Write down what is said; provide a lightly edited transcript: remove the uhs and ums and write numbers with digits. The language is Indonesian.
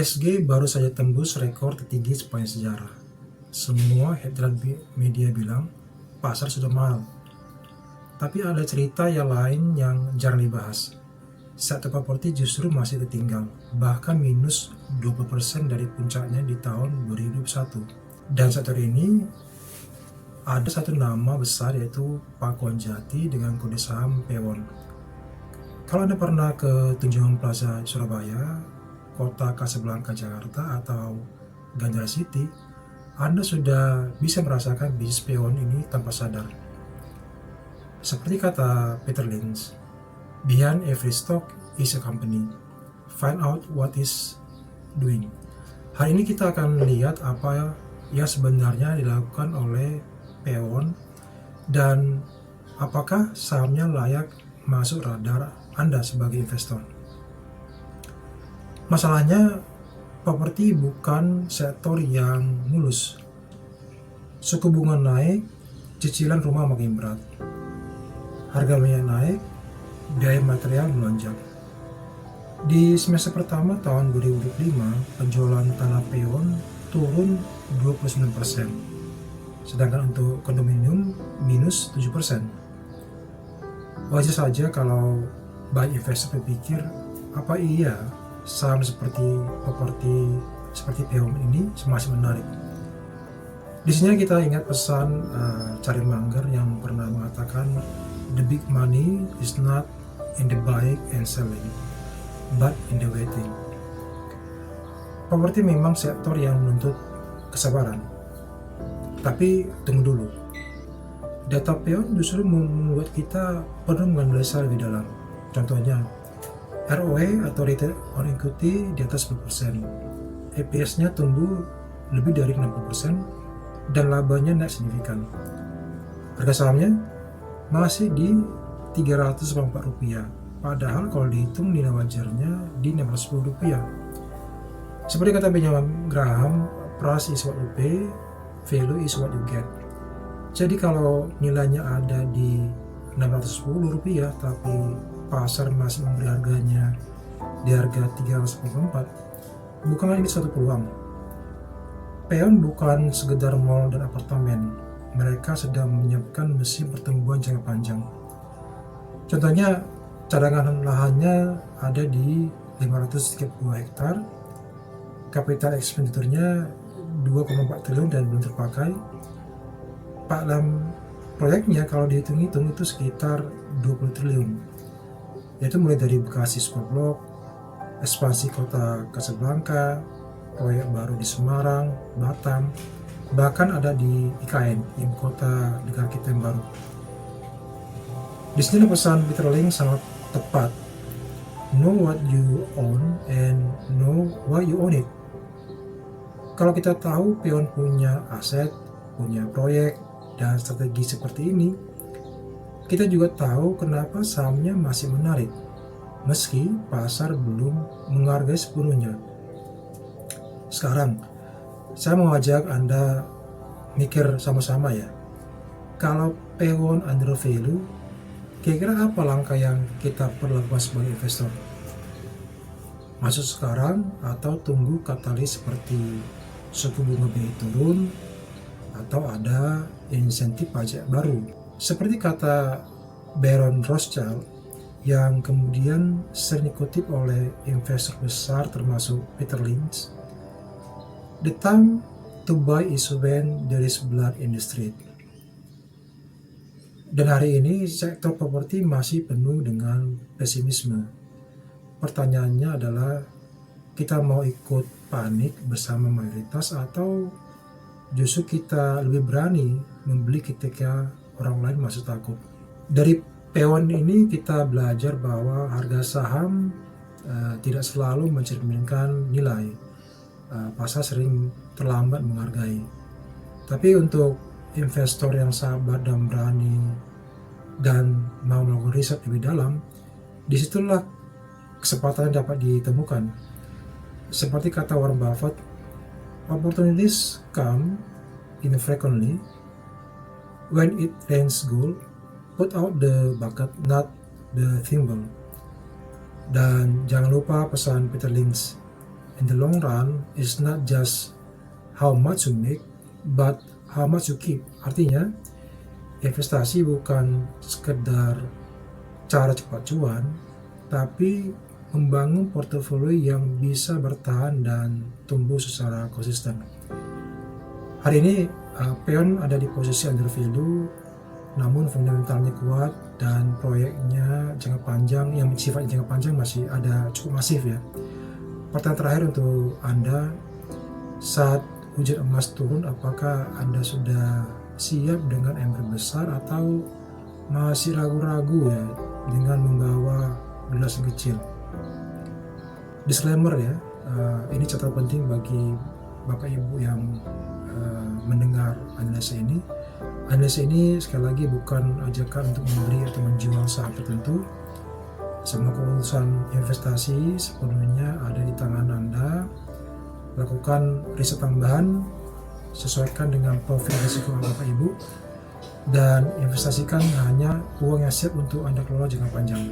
IHSG baru saja tembus rekor tertinggi sepanjang sejarah. Semua headline media bilang pasar sudah mahal. Tapi ada cerita yang lain yang jarang dibahas. Sektor properti justru masih tertinggal, bahkan minus 20% dari puncaknya di tahun 2021. Dan sektor ini ada satu nama besar, yaitu Pakuan Jati dengan kode saham PEWON. Kalau Anda pernah ke Tunjungan Plaza Surabaya, Kota Kasablanka Jakarta, atau Ganjara City, Anda sudah bisa merasakan bisnis PEWON ini tanpa sadar. Seperti kata Peter Lynch, behind every stock is a company. Find out what is doing. Hari ini kita akan melihat apa yang sebenarnya dilakukan oleh PEWON dan apakah sahamnya layak masuk radar Anda sebagai investor. Masalahnya, properti bukan sektor yang mulus. Suku bunga naik, cicilan rumah makin berat. Harga minyak naik, biaya material melonjak. Di semester pertama tahun 2025, penjualan tanah PEWON turun 29%. Sedangkan untuk kondominium minus 7%. Wajar saja kalau banyak investor berpikir, apa iya saham seperti properti seperti PEWON ini masih menarik. Di sini kita ingat pesan Charlie Munger yang pernah mengatakan, the big money is not in the buying and selling, but in the waiting. Properti memang sektor yang menuntut kesabaran. Tapi tunggu dulu. Data PEWON justru membuat kita perlu menganalisa lebih dalam. Contohnya, ROE atau return on equity di atas 10%, EPS-nya tumbuh lebih dari 60%, dan labanya naik signifikan. Harga sahamnya masih di Rp384, padahal kalau dihitung nilai wajarnya di Rp610. Seperti kata Benjamin Graham, price is what you pay, value is what you get. Jadi kalau nilainya ada di Rp610 tapi pasar masih memberi harganya di harga Rp384, bukanlah ini suatu peluang. PEWON bukan sekedar mall dan apartemen, mereka sedang menyiapkan mesin pertumbuhan jangka panjang. Contohnya, cadangan lahannya ada di 530 hektar, kapital ekspenditurnya 2,4 triliun dan belum terpakai. Dalam proyeknya kalau dihitung-hitung itu sekitar 20 triliun, yaitu mulai dari Bekasi Superblok, ekspansi kota Kasablanka, proyek baru di Semarang, Batam, bahkan ada di IKN, ibu kota negara kita yang baru. Di sini pesan Peter Lynch sangat tepat. Know what you own and know why you own it. Kalau kita tahu PEWON punya aset, punya proyek, dan strategi seperti ini, kita juga tahu kenapa sahamnya masih menarik, meski pasar belum menghargai sepenuhnya. Sekarang, saya mau ajak Anda mikir sama-sama ya. Kalau PEWON under value, kira-kira apa langkah yang kita perlu lakukan sebagai investor? Masuk sekarang atau tunggu katalis seperti suku bunga BI turun atau ada insentif pajak baru? Seperti kata Baron Rothschild yang kemudian sering dikutip oleh investor besar termasuk Peter Lynch, the time to buy is when there is blood in the street. Dan hari ini sektor properti masih penuh dengan pesimisme. Pertanyaannya adalah, kita mau ikut panik bersama mayoritas atau justru kita lebih berani membeli ketika orang lain masih takut? Dari PEWON ini kita belajar bahwa harga saham tidak selalu mencerminkan nilai. Pasar sering terlambat menghargai. Tapi untuk investor yang sabar dan berani dan mau melakukan riset lebih dalam, disitulah kesempatan dapat ditemukan. Seperti kata Warren Buffett, opportunities come infrequently. When it rains gold, put out the bucket, not the thimble. Dan jangan lupa pesan Peter Lynch, in the long run is not just how much you make, but how much you keep. Artinya, investasi bukan sekedar cara cepat cuan, tapi membangun portofolio yang bisa bertahan dan tumbuh secara konsisten. Hari ini Peon ada di posisi under value, namun fundamentalnya kuat dan proyeknya jangka panjang yang sifatnya jangka panjang masih ada cukup masif ya. Pertanyaan terakhir untuk Anda, saat hujan emas turun, apakah Anda sudah siap dengan ember besar atau masih ragu-ragu ya dengan membawa gelas yang kecil? Disclaimer ya, ini catatan penting bagi Bapak Ibu yang mendengar analisa ini. Analisa ini sekali lagi bukan ajakan untuk membeli atau menjual saham tertentu. Semua keputusan investasi sepenuhnya ada di tangan Anda. Lakukan riset tambahan, sesuaikan dengan profil risiko Bapak Ibu, dan investasikan hanya uang yang siap untuk Anda kelola jangka panjang.